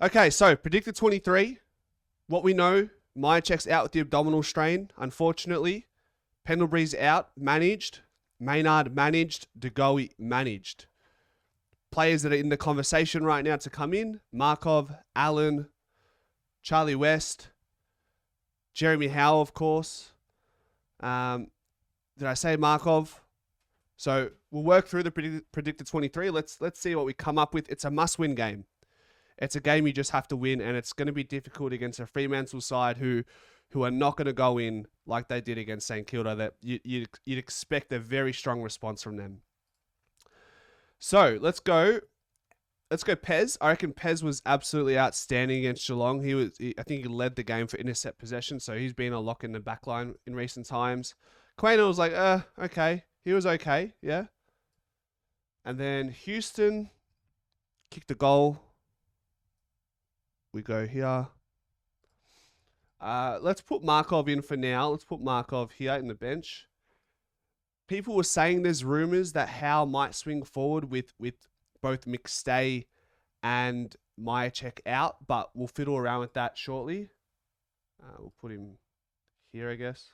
Okay, so predicted 23. What we know, Myercheck's out with the abdominal strain, unfortunately. Pendlebury's out, managed. Maynard managed. De Goey managed. Players that are in the conversation right now to come in, Markov, Allen, Charlie West, Jeremy Howe, of course. Did I say Markov? So we'll work through the predicted 23. Let's see what we come up with. It's a must-win game. It's a game you just have to win, and it's going to be difficult against a Fremantle side who are not going to go in like they did against St Kilda. That you'd expect a very strong response from them. So let's go. Let's go Pez. I reckon Pez was absolutely outstanding against Geelong. I think he led the game for intercept possession, so he's been a lock in the backline in recent times. Quainer was like, okay. He was okay, yeah. And then Houston kicked a goal. We go here. Let's put Markov in for now. Let's put Markov here in the bench. People were saying there's rumours that Howe might swing forward with both McStay and Myercheck out, but we'll fiddle around with that shortly. We'll put him here, I guess.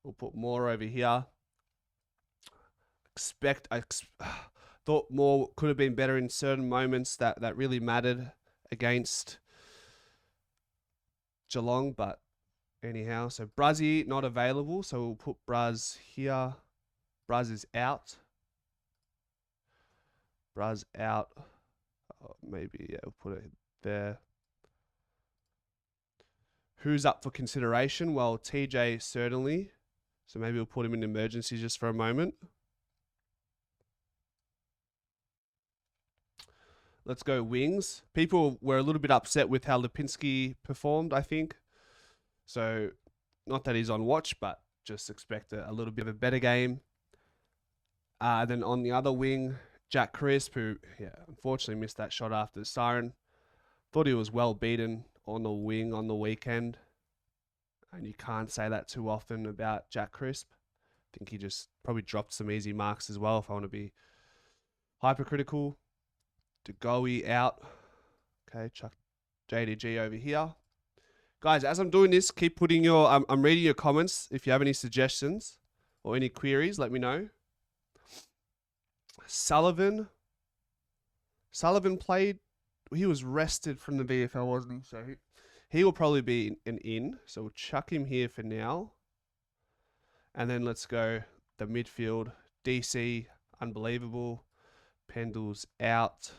We'll put Moore over here. I thought Moore could have been better in certain moments that really mattered against Geelong, but anyhow. So Bruzzy not available, so we'll put Bruz here. Bruz is out. Bruz out. Oh, maybe, yeah, we'll put it there. Who's up for consideration? Well, TJ certainly. So maybe we'll put him in emergency just for a moment. Let's go wings. People were a little bit upset with how Lipinski performed, I think. So, not that he's on watch, but just expect a little bit of a better game. Then on the other wing, Jack Crisp, who, unfortunately missed that shot after the siren. Thought he was well beaten on the wing on the weekend. And you can't say that too often about Jack Crisp. I think he just probably dropped some easy marks as well, if I want to be hypercritical. De Goey out. Okay, chuck JDG over here. Guys, as I'm doing this, keep putting your... I'm reading your comments. If you have any suggestions or any queries, let me know. Sullivan played... He was rested from the VFL, wasn't he? So he will probably be an in. So we'll chuck him here for now. And then let's go the midfield. DC, unbelievable. Pendle's out.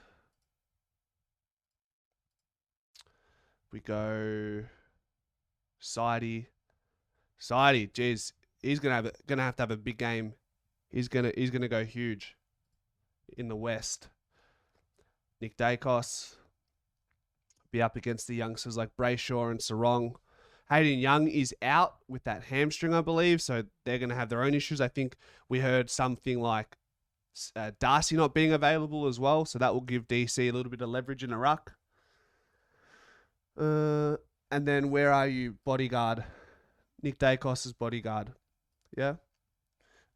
We go Sidey. Jeez, he's gonna have to have a big game. He's gonna go huge in the West. Nick Dacos be up against the youngsters like Brayshaw and Sarong. Hayden Young is out with that hamstring, I believe, so they're gonna have their own issues. I think we heard something like Darcy not being available as well, so that will give DC a little bit of leverage in a ruck. And then where are you? Bodyguard. Nick Dacos' bodyguard. Yeah.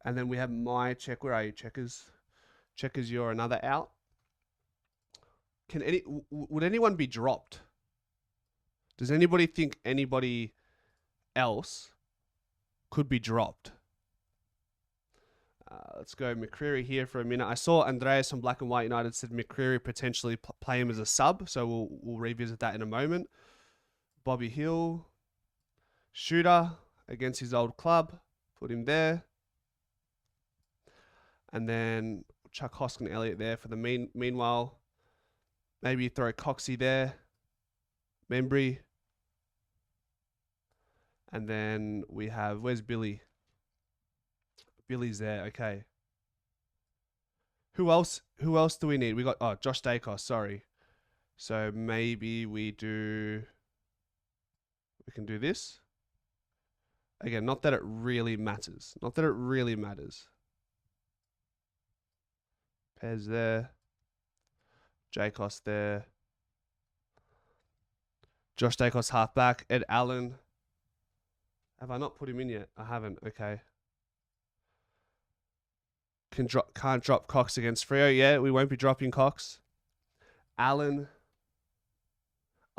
And then we have Myercheck. Where are you, Checkers? Checkers, you're another out. Would anyone be dropped? Does anybody think anybody else could be dropped? Let's go McCreary here for a minute. I saw Andreas from Black and White United said McCreary potentially play him as a sub, so we'll revisit that in a moment. Bobby Hill, shooter against his old club, put him there. And then chuck Hoskin Elliott there for the meanwhile. Maybe throw Coxie there, Membry. And then we have, where's Billy? Billy's there, okay. Who else do we need? We got, Josh Dacos, sorry. So maybe we can do this. Again, not that it really matters. Pez there. Jacos there. Josh Dacos halfback. Ed Allen. Have I not put him in yet? I haven't, okay. Can't drop Cox against Freo. Yeah, we won't be dropping Cox. Allen.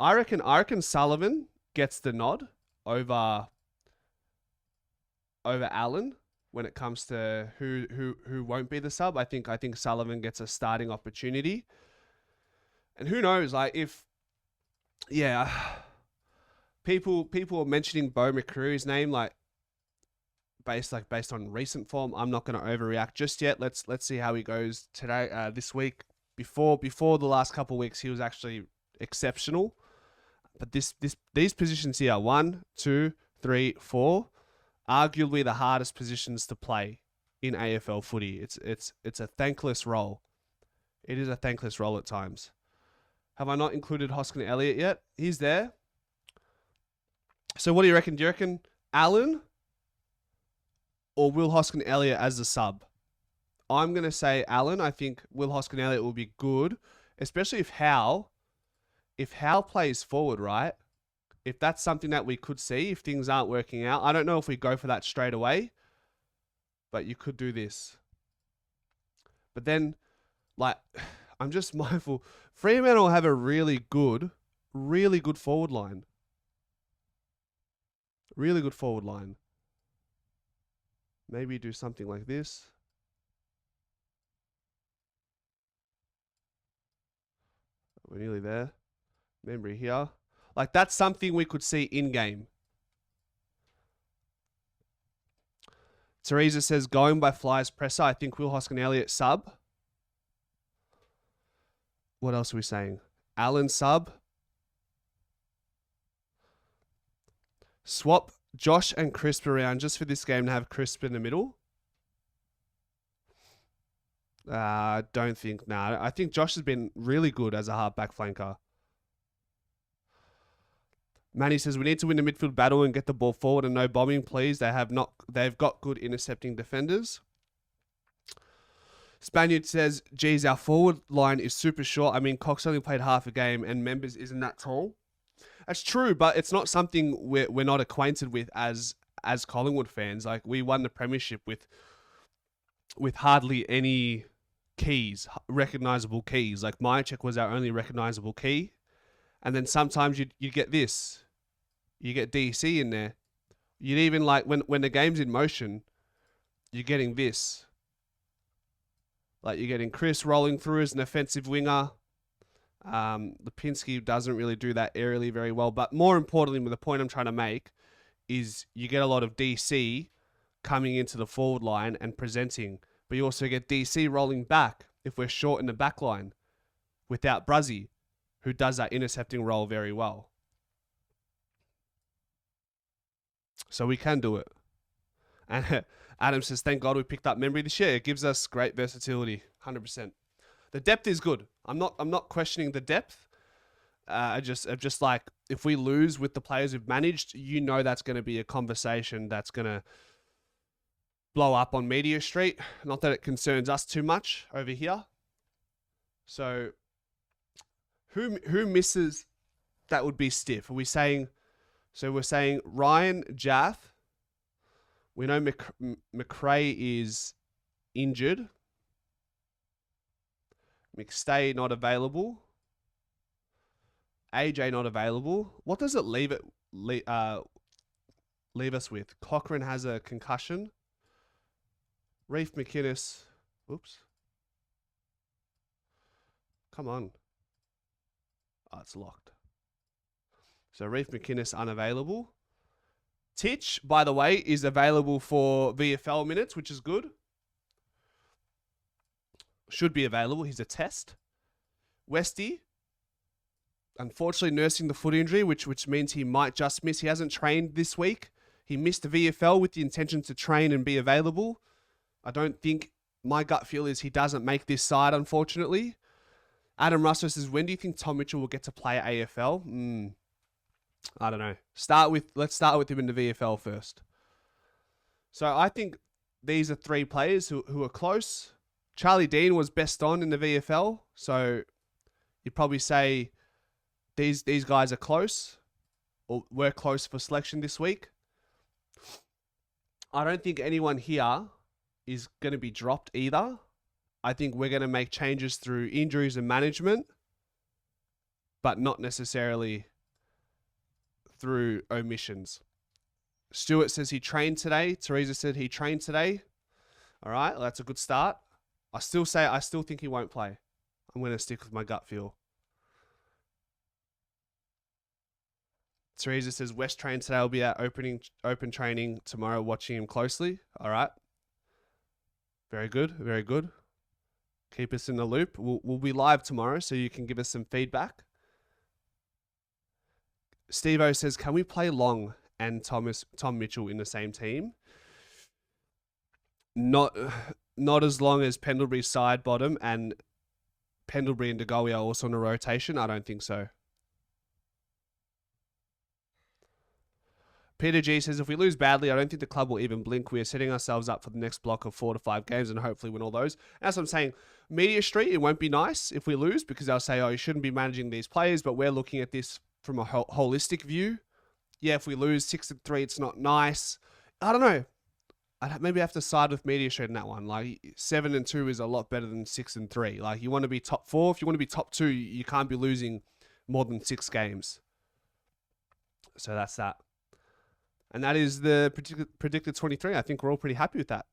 I reckon Sullivan gets the nod over Allen when it comes to who won't be the sub. I think Sullivan gets a starting opportunity. And who knows, like if people are mentioning Bo McCreary's name like based on recent form. I'm not going to overreact just yet. Let's see how he goes today this week. Before the last couple of weeks he was actually exceptional. But these positions here, 1, 2, 3, 4, arguably the hardest positions to play in AFL footy. It's a thankless role. It is a thankless role at times. Have I not included Hoskin Elliott yet? He's there. So what do you reckon? Do you reckon Allen or Will Hoskin Elliott as the sub? I'm going to say Allen. I think Will Hoskin Elliott will be good, especially if Howe plays forward, right? If that's something that we could see, if things aren't working out. I don't know if we go for that straight away, but you could do this. But then, like, I'm just mindful, Fremantle have a really good forward line. Really good forward line. Maybe do something like this. We're nearly there. Memory here. Like, that's something we could see in-game. Teresa says, going by Flyers presser, I think Will Hoskin Elliott sub. What else are we saying? Allen sub. Swap Josh and Crisp around just for this game to have Crisp in the middle. Don't think. Nah, I think Josh has been really good as a half-back flanker. Manny says, we need to win the midfield battle and get the ball forward and no bombing, please. They've got good intercepting defenders. Spaniard says, geez, our forward line is super short. I mean, Cox only played half a game and Members isn't that tall. That's true, but it's not something we're not acquainted with as Collingwood fans. Like, we won the premiership with hardly any keys, recognizable keys. Like, Myercheck was our only recognizable key. And then sometimes you get this. You get DC in there. You'd even, like, when the game's in motion, you're getting this. Like, you're getting Chris rolling through as an offensive winger. Lipinski doesn't really do that aerially very well. But more importantly, the point I'm trying to make is you get a lot of DC coming into the forward line and presenting. But you also get DC rolling back if we're short in the back line without Bruzzy, who does that intercepting role very well. So we can do it. And Adam says, thank God we picked up Memory this year. It gives us great versatility, 100%. The depth is good. I'm not questioning the depth. Just like, if we lose with the players we've managed, you know that's going to be a conversation that's going to blow up on Media Street. Not that it concerns us too much over here. So who misses that would be stiff? Are we saying... So we're saying Ryan Jaff. We know McRae is injured. McStay not available. AJ not available. What does it leave us with? Cochrane has a concussion. Reef McInnes. Oops. Come on. Oh, it's locked. So Reef McInnes unavailable. Titch, by the way, is available for VFL minutes, which is good. Should be available. He's a test. Westy, unfortunately nursing the foot injury, which means he might just miss. He hasn't trained this week. He missed the VFL with the intention to train and be available. I don't think, my gut feel is he doesn't make this side, unfortunately. Adam Russo says, when do you think Tom Mitchell will get to play AFL? I don't know. Let's start with him in the VFL first. So I think these are three players who are close. Charlie Dean was best on in the VFL, so you'd probably say these guys are close, or were close for selection this week. I don't think anyone here is going to be dropped either. I think we're going to make changes through injuries and management, but not necessarily through omissions. Stuart says he trained today. Teresa said he trained today. All right, well, that's a good start. I still think he won't play. I'm going to stick with my gut feel. Teresa says West trained today. I'll be at open training tomorrow, watching him closely. All right. Very good. Very good. Keep us in the loop. We'll be live tomorrow, so you can give us some feedback. Steve-O says, can we play Long and Tom Mitchell in the same team? Not as long as Pendlebury's side bottom and Pendlebury and De Goey are also in a rotation. I don't think so. Peter G says, if we lose badly, I don't think the club will even blink. We are setting ourselves up for the next block of 4 to 5 games and hopefully win all those. As I'm saying, Media Street, it won't be nice if we lose because they'll say, oh, you shouldn't be managing these players, but we're looking at this from a holistic view. Yeah, if we lose 6-3, it's not nice. I don't know. Maybe I have to side with Media Street in that one. Like 7-2 is a lot better than 6-3. Like you want to be top 4. If you want to be top 2, you can't be losing more than 6 games. So that's that. And that is the predicted 23. I think we're all pretty happy with that.